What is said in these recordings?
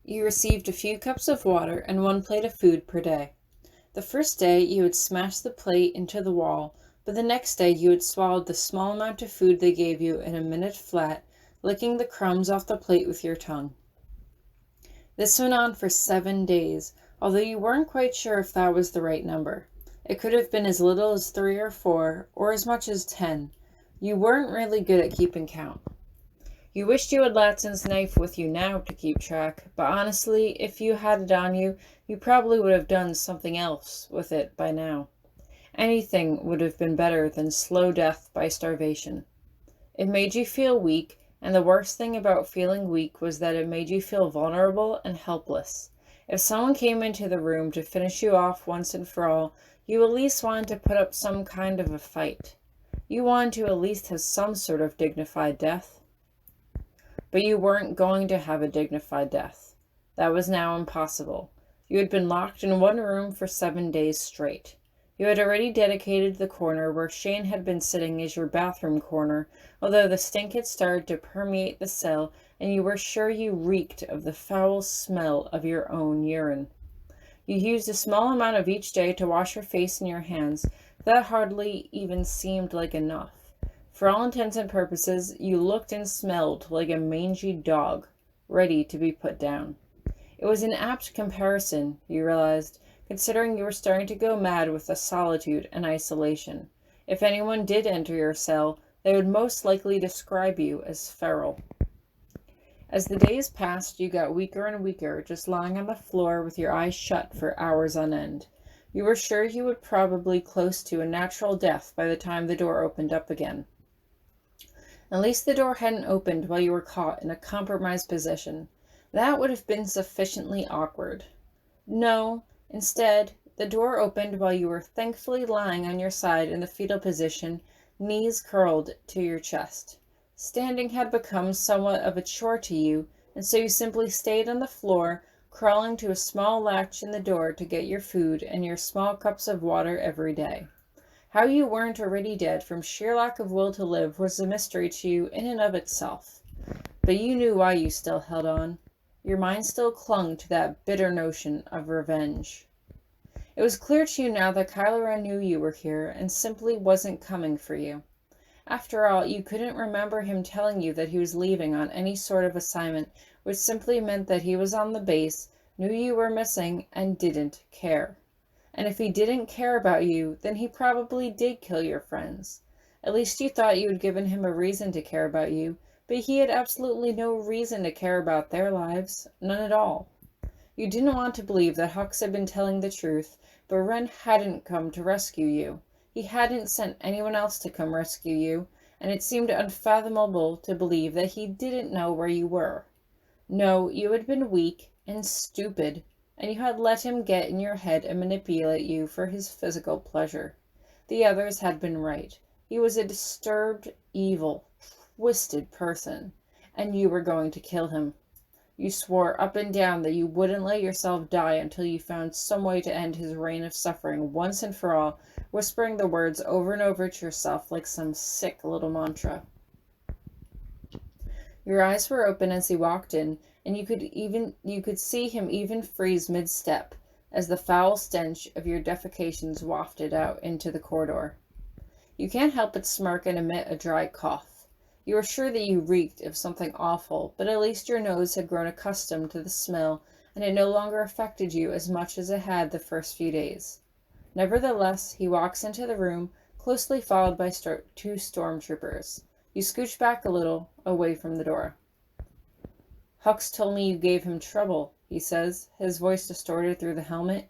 You received a few cups of water and one plate of food per day. The first day you would smash the plate into the wall, but the next day you had swallowed the small amount of food they gave you in a minute flat, licking the crumbs off the plate with your tongue. This went on for 7 days, although you weren't quite sure if that was the right number. It could have been as little as 3 or 4, or as much as 10. You weren't really good at keeping count. You wished you had Latson's knife with you now to keep track, but honestly, if you had it on you, you probably would have done something else with it by now. Anything would have been better than slow death by starvation. It made you feel weak, and the worst thing about feeling weak was that it made you feel vulnerable and helpless. If someone came into the room to finish you off once and for all, you at least wanted to put up some kind of a fight. You wanted to at least have some sort of dignified death. But you weren't going to have a dignified death. That was now impossible. You had been locked in one room for 7 days straight. You had already dedicated the corner where Shane had been sitting as your bathroom corner, although the stink had started to permeate the cell and you were sure you reeked of the foul smell of your own urine. You used a small amount of each day to wash your face and your hands. That hardly even seemed like enough. For all intents and purposes, you looked and smelled like a mangy dog, ready to be put down. It was an apt comparison, you realized, considering you were starting to go mad with the solitude and isolation. If anyone did enter your cell, they would most likely describe you as feral. As the days passed, you got weaker and weaker, just lying on the floor with your eyes shut for hours on end. You were sure you would probably close to a natural death by the time the door opened up again. At least the door hadn't opened while you were caught in a compromised position. That would have been sufficiently awkward. No, instead, the door opened while you were thankfully lying on your side in the fetal position, knees curled to your chest. Standing had become somewhat of a chore to you, and so you simply stayed on the floor, crawling to a small latch in the door to get your food and your small cups of water every day. How you weren't already dead from sheer lack of will to live was a mystery to you in and of itself. But you knew why you still held on. Your mind still clung to that bitter notion of revenge. It was clear to you now that Kylo Ren knew you were here and simply wasn't coming for you. After all, you couldn't remember him telling you that he was leaving on any sort of assignment, which simply meant that he was on the base, knew you were missing, and didn't care. And if he didn't care about you, then he probably did kill your friends. At least you thought you had given him a reason to care about you, but he had absolutely no reason to care about their lives, none at all. You didn't want to believe that Hux had been telling the truth, but Ren hadn't come to rescue you. He hadn't sent anyone else to come rescue you, and it seemed unfathomable to believe that he didn't know where you were. No, you had been weak and stupid, and you had let him get in your head and manipulate you for his physical pleasure. The others had been right. He was a disturbed, evil, twisted person, and you were going to kill him. You swore up and down that you wouldn't let yourself die until you found some way to end his reign of suffering once and for all, whispering the words over and over to yourself like some sick little mantra. Your eyes were open as he walked in, and you could see him even freeze mid-step as the foul stench of your defecations wafted out into the corridor. You can't help but smirk and emit a dry cough. You were sure that you reeked of something awful, but at least your nose had grown accustomed to the smell, and it no longer affected you as much as it had the first few days. Nevertheless, he walks into the room, closely followed by 2 stormtroopers. You scooch back a little, away from the door. Hux told me you gave him trouble, he says, his voice distorted through the helmet.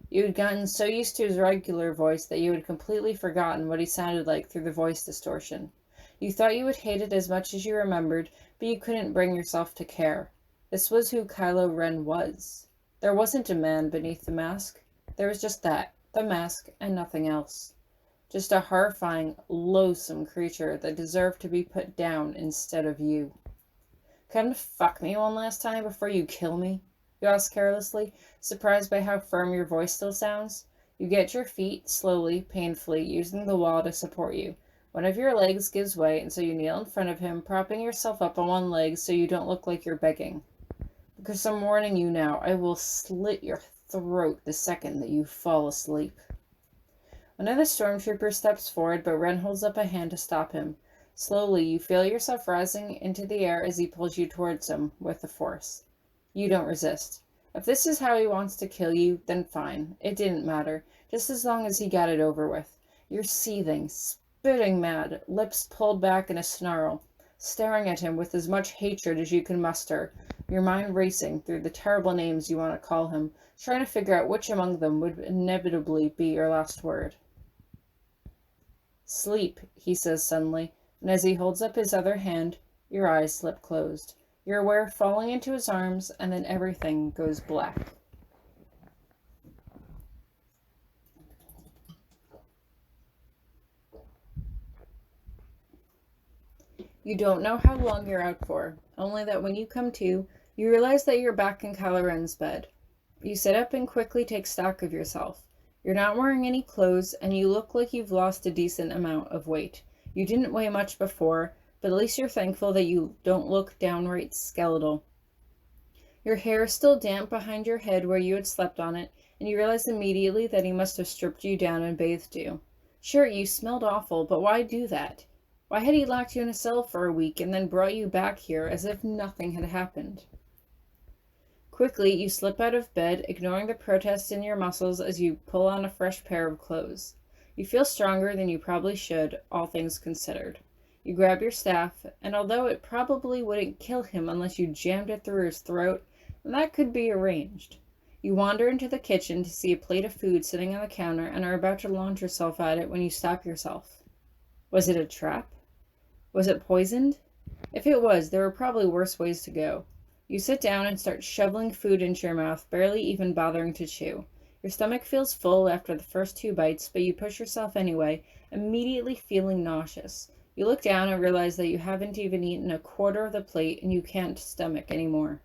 You had gotten so used to his regular voice that you had completely forgotten what he sounded like through the voice distortion. You thought you would hate it as much as you remembered, but you couldn't bring yourself to care. This was who Kylo Ren was. There wasn't a man beneath the mask. There was just that, the mask, and nothing else. Just a horrifying, loathsome creature that deserved to be put down instead of you. Come to fuck me one last time before you kill me? You ask carelessly, surprised by how firm your voice still sounds. You get your feet, slowly, painfully, using the wall to support you. One of your legs gives way, and so you kneel in front of him, propping yourself up on one leg so you don't look like you're begging. Because I'm warning you now, I will slit your throat the second that you fall asleep. One of the stormtroopers steps forward, but Ren holds up a hand to stop him. Slowly, you feel yourself rising into the air as he pulls you towards him with the Force. You don't resist. If this is how he wants to kill you, then fine. It didn't matter, just as long as he got it over with. You're seething, spitting mad, lips pulled back in a snarl, staring at him with as much hatred as you can muster, your mind racing through the terrible names you want to call him, trying to figure out which among them would inevitably be your last word. Sleep, he says suddenly, and as he holds up his other hand, your eyes slip closed. You're aware of falling into his arms, and then everything goes black. You don't know how long you're out for, only that when you come to, you realize that you're back in Kylo Ren's bed. You sit up and quickly take stock of yourself. You're not wearing any clothes, and you look like you've lost a decent amount of weight. You didn't weigh much before, but at least you're thankful that you don't look downright skeletal. Your hair is still damp behind your head where you had slept on it, and you realize immediately that he must have stripped you down and bathed you. Sure, you smelled awful, but why do that? Why had he locked you in a cell for a week and then brought you back here as if nothing had happened? Quickly, you slip out of bed, ignoring the protest in your muscles as you pull on a fresh pair of clothes. You feel stronger than you probably should, all things considered. You grab your staff, and although it probably wouldn't kill him unless you jammed it through his throat, that could be arranged. You wander into the kitchen to see a plate of food sitting on the counter and are about to launch yourself at it when you stop yourself. Was it a trap? Was it poisoned? If it was, there were probably worse ways to go. You sit down and start shoveling food into your mouth, barely even bothering to chew. Your stomach feels full after the first 2 bites, but you push yourself anyway, immediately feeling nauseous. You look down and realize that you haven't even eaten a quarter of the plate and you can't stomach anymore.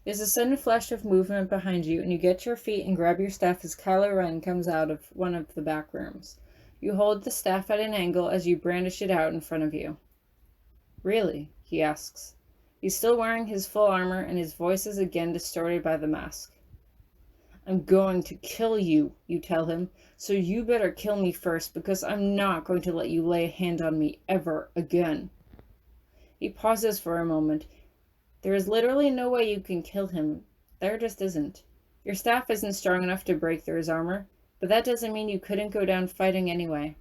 There's a sudden flash of movement behind you, and you get to your feet and grab your staff as Kylo Ren comes out of one of the back rooms. You hold the staff at an angle as you brandish it out in front of you. Really? He asks. He's still wearing his full armor, and his voice is again distorted by the mask. I'm going to kill you, you tell him, so you better kill me first, because I'm not going to let you lay a hand on me ever again. He pauses for a moment. There is literally no way you can kill him. There just isn't. Your staff isn't strong enough to break through his armor, but that doesn't mean you couldn't go down fighting anyway.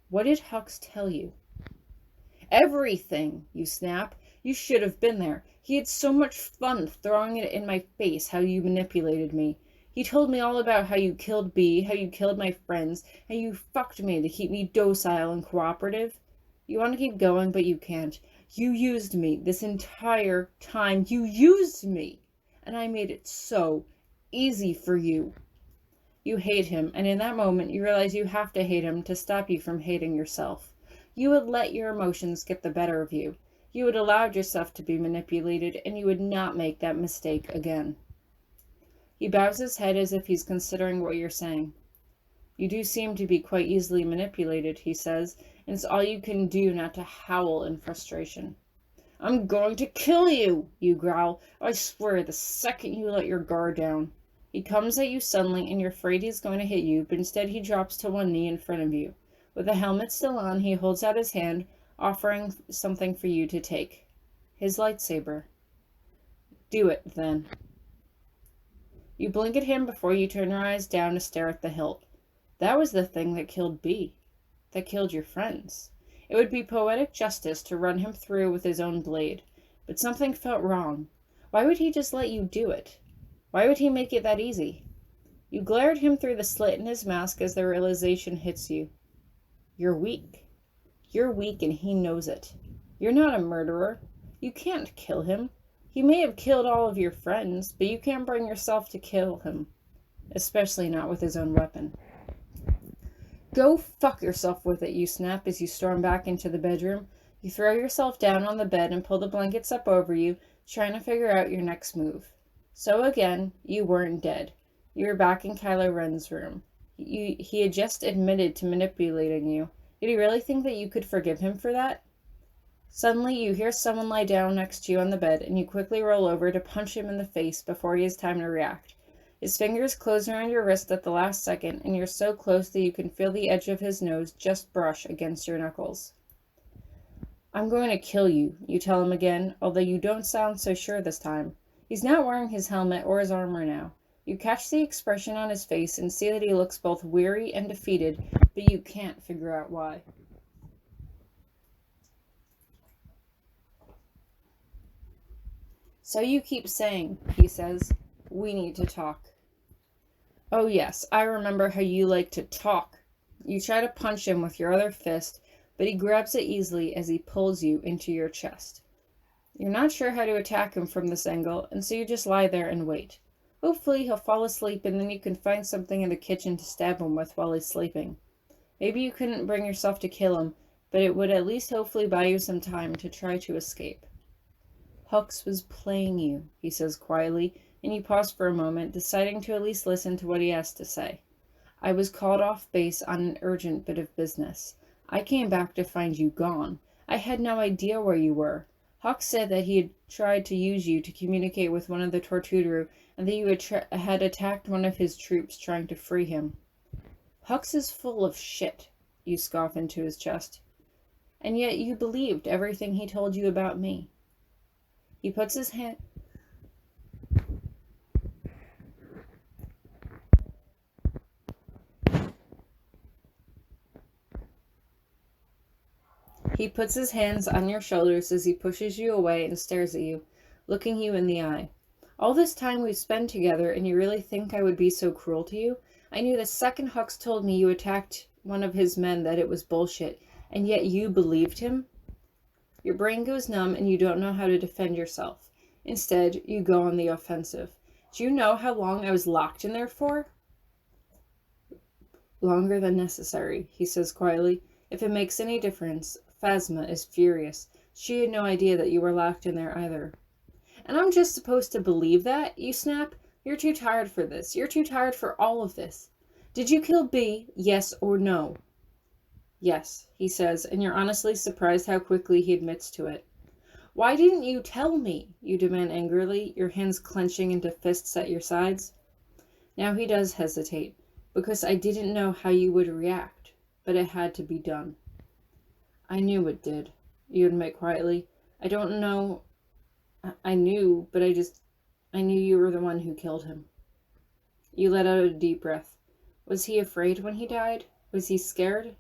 What did Hux tell you? Everything, you snap. You should have been there. He had so much fun throwing it in my face how you manipulated me. He told me all about how you killed B, how you killed my friends, how you fucked me to keep me docile and cooperative. You want to keep going, but you can't. You used me this entire time. You used me! And I made it so easy for you. You hate him, and in that moment you realize you have to hate him to stop you from hating yourself. You would let your emotions get the better of you. You would allow yourself to be manipulated, and you would not make that mistake again. He bows his head as if he's considering what you're saying. You do seem to be quite easily manipulated, he says, and it's all you can do not to howl in frustration. I'm going to kill you, you growl. I swear, the second you let your guard down. He comes at you suddenly, and you're afraid he's going to hit you, but instead he drops to one knee in front of you. With the helmet still on, he holds out his hand, offering something for you to take. His lightsaber. Do it, then. You blink at him before you turn your eyes down to stare at the hilt. That was the thing that killed B. That killed your friends. It would be poetic justice to run him through with his own blade, but something felt wrong. Why would he just let you do it? Why would he make it that easy? You glare at him through the slit in his mask as the realization hits you. You're weak. You're weak, and he knows it. You're not a murderer. You can't kill him. He may have killed all of your friends, but you can't bring yourself to kill him, especially not with his own weapon. Go fuck yourself with it, you snap as you storm back into the bedroom. You throw yourself down on the bed and pull the blankets up over you, trying to figure out your next move. So again, you weren't dead. You were back in Kylo Ren's room. He had just admitted to manipulating you. Did he really think that you could forgive him for that? Suddenly, you hear someone lie down next to you on the bed, and you quickly roll over to punch him in the face before he has time to react. His fingers close around your wrist at the last second, and you're so close that you can feel the edge of his nose just brush against your knuckles. "I'm going to kill you," you tell him again, although you don't sound so sure this time. He's not wearing his helmet or his armor now. You catch the expression on his face and see that he looks both weary and defeated, but you can't figure out why. "So you keep saying," he says, "we need to talk." "Oh yes, I remember how you like to talk." You try to punch him with your other fist, but he grabs it easily as he pulls you into your chest. You're not sure how to attack him from this angle, and so you just lie there and wait. Hopefully he'll fall asleep, and then you can find something in the kitchen to stab him with while he's sleeping. Maybe you couldn't bring yourself to kill him, but it would at least hopefully buy you some time to try to escape. "Hux was playing you," he says quietly, and you pause for a moment, deciding to at least listen to what he has to say. "I was called off base on an urgent bit of business. I came back to find you gone. I had no idea where you were. Hux said that he had tried to use you to communicate with one of the Tortudu, and that you had attacked one of his troops trying to free him." "Hux is full of shit," you scoff into his chest. "And yet you believed everything he told you about me." He puts his hand... He puts his hands on your shoulders as he pushes you away and stares at you, looking you in the eye. "All this time we've spent together, and you really think I would be so cruel to you? I knew the second Hux told me you attacked one of his men that it was bullshit, and yet you believed him?" Your brain goes numb and you don't know how to defend yourself. Instead, you go on the offensive. "Do you know how long I was locked in there for?" "Longer than necessary," he says quietly. "If it makes any difference, Phasma is furious. She had no idea that you were locked in there either." "And I'm just supposed to believe that?" you snap. "You're too tired for this. You're too tired for all of this. Did you kill B, yes or no?" "Yes," he says, and you're honestly surprised how quickly he admits to it. "Why didn't you tell me?" you demand angrily, your hands clenching into fists at your sides. Now he does hesitate. "Because I didn't know how you would react, but it had to be done." "I knew it did," you admit quietly. "I don't know. I knew, but I knew you were the one who killed him." You let out a deep breath. "Was he afraid when he died? Was he scared?"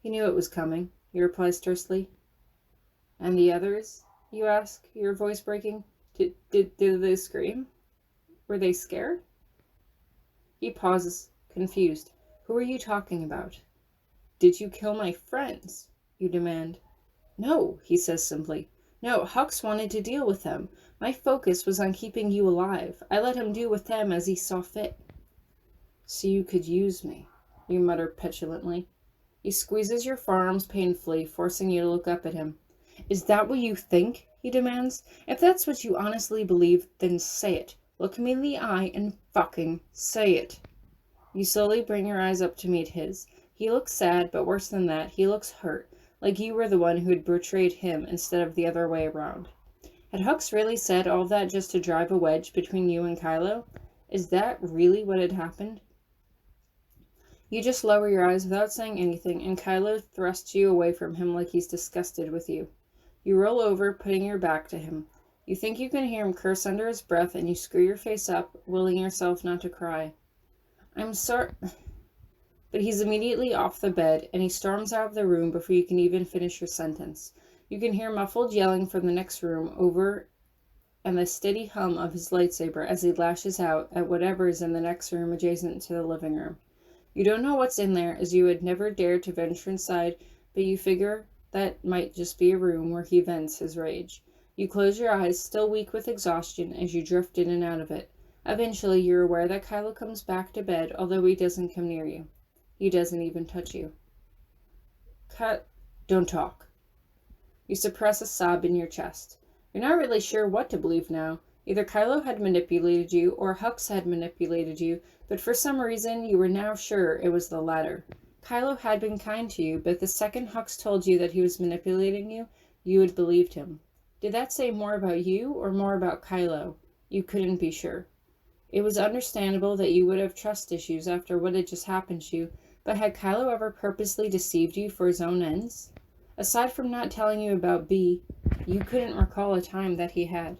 "He knew it was coming," you reply tersely. "And the others?" you ask, your voice breaking. Did they scream? Were they scared?" He pauses, confused. "Who are you talking about?" "Did you kill my friends?" you demand. "No," he says simply. "No, Hux wanted to deal with them. My focus was on keeping you alive. I let him do with them as he saw fit." "So you could use me," you mutter petulantly. He squeezes your forearms painfully, forcing you to look up at him. "Is that what you think?" he demands. "If that's what you honestly believe, then say it. Look me in the eye and fucking say it." You slowly bring your eyes up to meet his. He looks sad, but worse than that, he looks hurt, like you were the one who had betrayed him instead of the other way around. Had Hux really said all that just to drive a wedge between you and Kylo? Is that really what had happened? You just lower your eyes without saying anything, and Kylo thrusts you away from him like he's disgusted with you. You roll over, putting your back to him. You think you can hear him curse under his breath, and you screw your face up, willing yourself not to cry. "I'm sorry..." But he's immediately off the bed, and he storms out of the room before you can even finish your sentence. You can hear muffled yelling from the next room over, and the steady hum of his lightsaber as he lashes out at whatever is in the next room adjacent to the living room. You don't know what's in there, as you had never dared to venture inside, but you figure that might just be a room where he vents his rage. You close your eyes, still weak with exhaustion, as you drift in and out of it. Eventually, you're aware that Kylo comes back to bed, although he doesn't come near you. He doesn't even touch you. "Cut. Don't talk." You suppress a sob in your chest. You're not really sure what to believe now. Either Kylo had manipulated you, or Hux had manipulated you, but for some reason you were now sure it was the latter. Kylo had been kind to you, but the second Hux told you that he was manipulating you, you had believed him. Did that say more about you or more about Kylo? You couldn't be sure. It was understandable that you would have trust issues after what had just happened to you, but had Kylo ever purposely deceived you for his own ends? Aside from not telling you about B, you couldn't recall a time that he had.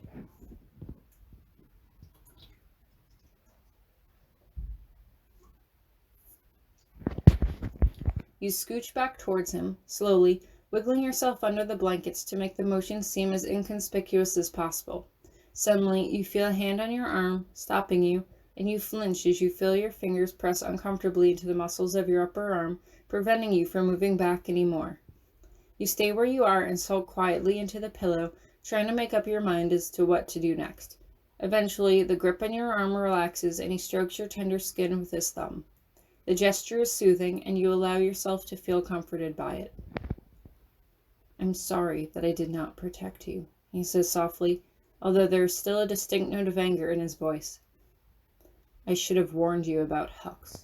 You scooch back towards him, slowly, wiggling yourself under the blankets to make the motion seem as inconspicuous as possible. Suddenly, you feel a hand on your arm, stopping you, and you flinch as you feel your fingers press uncomfortably into the muscles of your upper arm, preventing you from moving back any more. You stay where you are and sulk quietly into the pillow, trying to make up your mind as to what to do next. Eventually, the grip on your arm relaxes and he strokes your tender skin with his thumb. The gesture is soothing, and you allow yourself to feel comforted by it. I'm sorry that I did not protect you, he says softly, although there is still a distinct note of anger in his voice. I should have warned you about Hux.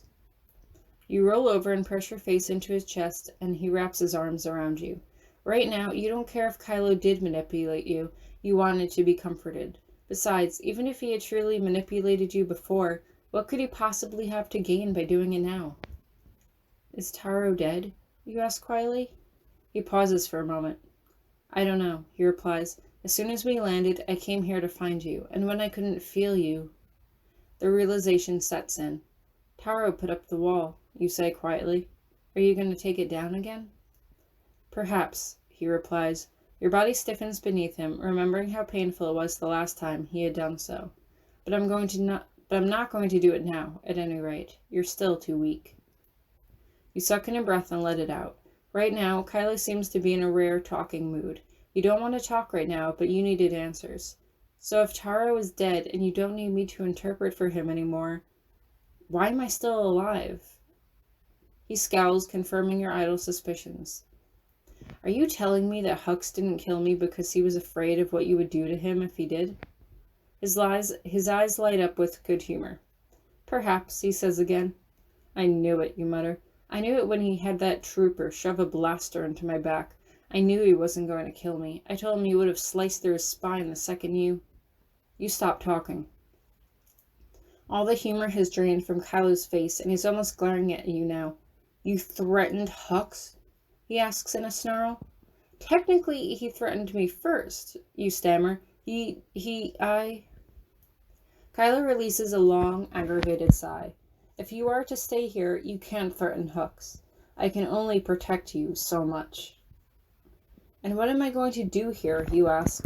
You roll over and press your face into his chest, and he wraps his arms around you. Right now, you don't care if Kylo did manipulate you. You wanted to be comforted. Besides, even if he had truly manipulated you before, what could he possibly have to gain by doing it now? Is Taro dead? You ask quietly. He pauses for a moment. I don't know, he replies. As soon as we landed, I came here to find you, and when I couldn't feel you... The realization sets in. Taro put up the wall, you say quietly. Are you going to take it down again? Perhaps, he replies. Your body stiffens beneath him, remembering how painful it was the last time he had done so. But I'm not going to do it now, at any rate. You're still too weak. You suck in a breath and let it out. Right now, Kylo seems to be in a rare talking mood. You don't want to talk right now, but you needed answers. So if Taro is dead and you don't need me to interpret for him anymore, why am I still alive? He scowls, confirming your idle suspicions. Are you telling me that Hux didn't kill me because he was afraid of what you would do to him if he did? His eyes light up with good humor. Perhaps, he says again. I knew it, you mutter. I knew it when he had that trooper shove a blaster into my back. I knew he wasn't going to kill me. I told him you would have sliced through his spine the second you stopped talking. All the humor has drained from Kylo's face, and he's almost glaring at you now. You threatened Hux? He asks in a snarl. Technically, he threatened me first, you stammer. Kylo releases a long, aggravated sigh. If you are to stay here, you can't threaten Hux. I can only protect you so much. And what am I going to do here, you ask?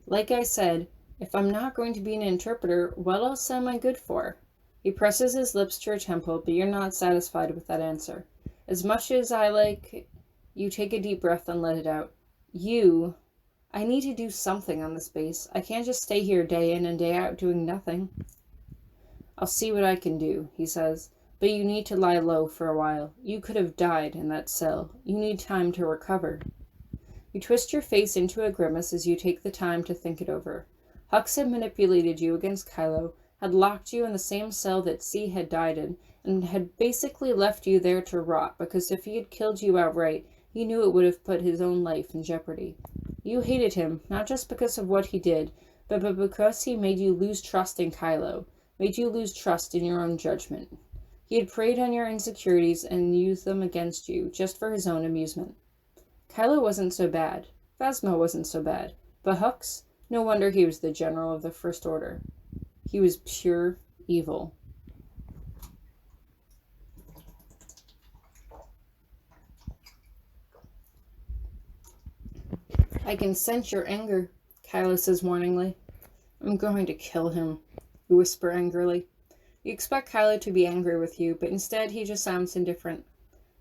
Like I said, if I'm not going to be an interpreter, what else am I good for? He presses his lips to your temple, but you're not satisfied with that answer. As much as I like, you take a deep breath and let it out. I need to do something on this base. I can't just stay here day in and day out doing nothing. I'll see what I can do, he says, but you need to lie low for a while. You could have died in that cell. You need time to recover. You twist your face into a grimace as you take the time to think it over. Hux had manipulated you against Kylo, had locked you in the same cell that C had died in, and had basically left you there to rot, because if he had killed you outright, he knew it would have put his own life in jeopardy. You hated him, not just because of what he did, but because he made you lose trust in Kylo, made you lose trust in your own judgment. He had preyed on your insecurities and used them against you, just for his own amusement. Kylo wasn't so bad. Phasma wasn't so bad. But Hux? No wonder he was the general of the First Order. He was pure evil. I can sense your anger, Kylo says warningly. I'm going to kill him, you whisper angrily. You expect Kylo to be angry with you, but instead he just sounds indifferent.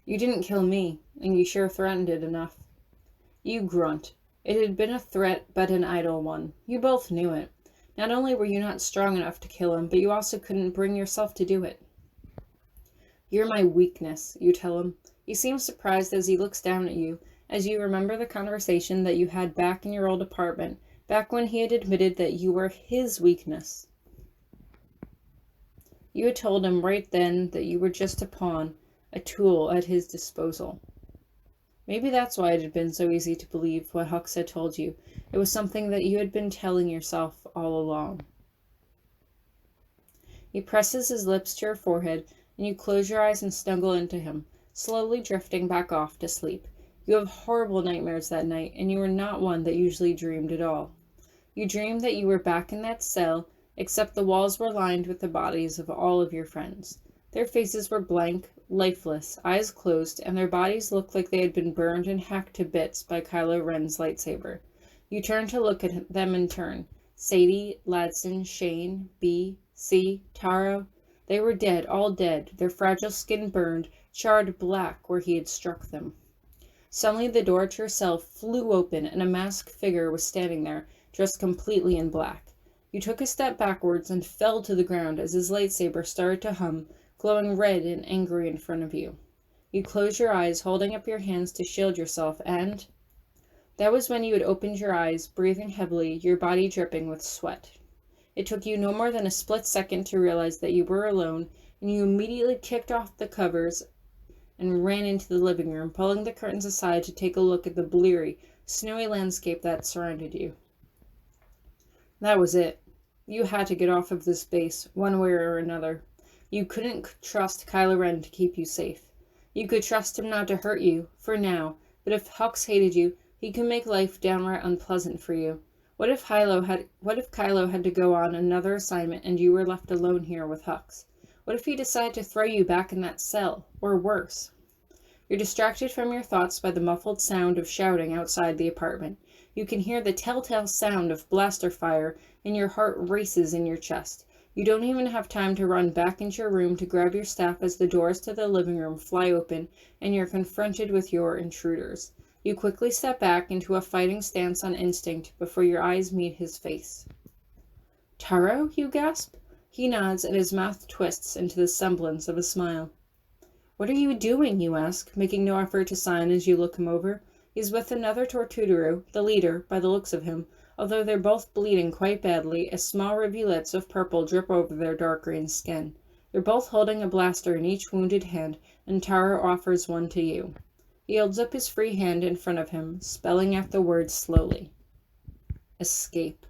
You didn't kill me, and you sure threatened it enough. You grunt. It had been a threat, but an idle one. You both knew it. Not only were you not strong enough to kill him, but you also couldn't bring yourself to do it. You're my weakness, you tell him. He seems surprised as he looks down at you, as you remember the conversation that you had back in your old apartment, back when he had admitted that you were his weakness. You had told him right then that you were just a pawn, a tool at his disposal. Maybe that's why it had been so easy to believe what Hux had told you. It was something that you had been telling yourself all along. He presses his lips to your forehead, and you close your eyes and snuggle into him, slowly drifting back off to sleep. You have horrible nightmares that night, and you are not one that usually dreamed at all. You dreamed that you were back in that cell, except the walls were lined with the bodies of all of your friends. Their faces were blank, lifeless, eyes closed, and their bodies looked like they had been burned and hacked to bits by Kylo Ren's lightsaber. You turned to look at them in turn. Sadie, Ladson, Shane, B, C, Taro. They were dead, all dead, their fragile skin burned, charred black where he had struck them. Suddenly the door to your cell flew open, and a masked figure was standing there, dressed completely in black. You took a step backwards and fell to the ground as his lightsaber started to hum, glowing red and angry in front of you. You closed your eyes, holding up your hands to shield yourself, and that was when you had opened your eyes, breathing heavily, your body dripping with sweat. It took you no more than a split second to realize that you were alone, and you immediately kicked off the covers and ran into the living room, pulling the curtains aside to take a look at the bleary, snowy landscape that surrounded you. That was it. You had to get off of this base, one way or another. You couldn't trust Kylo Ren to keep you safe. You could trust him not to hurt you, for now, but if Hux hated you, he could make life downright unpleasant for you. What if Kylo had to go on another assignment and you were left alone here with Hux? What if he decided to throw you back in that cell, or worse? You're distracted from your thoughts by the muffled sound of shouting outside the apartment. You can hear the telltale sound of blaster fire, and your heart races in your chest. You don't even have time to run back into your room to grab your staff as the doors to the living room fly open, and you're confronted with your intruders. You quickly step back into a fighting stance on instinct before your eyes meet his face. "Taro?" you gasp. He nods, and his mouth twists into the semblance of a smile. "What are you doing?" you ask, making no effort to sign as you look him over. He's with another Tortudero, the leader, by the looks of him, although they're both bleeding quite badly as small rivulets of purple drip over their dark green skin. They're both holding a blaster in each wounded hand, and Taro offers one to you. He holds up his free hand in front of him, spelling out the words slowly. "Escape."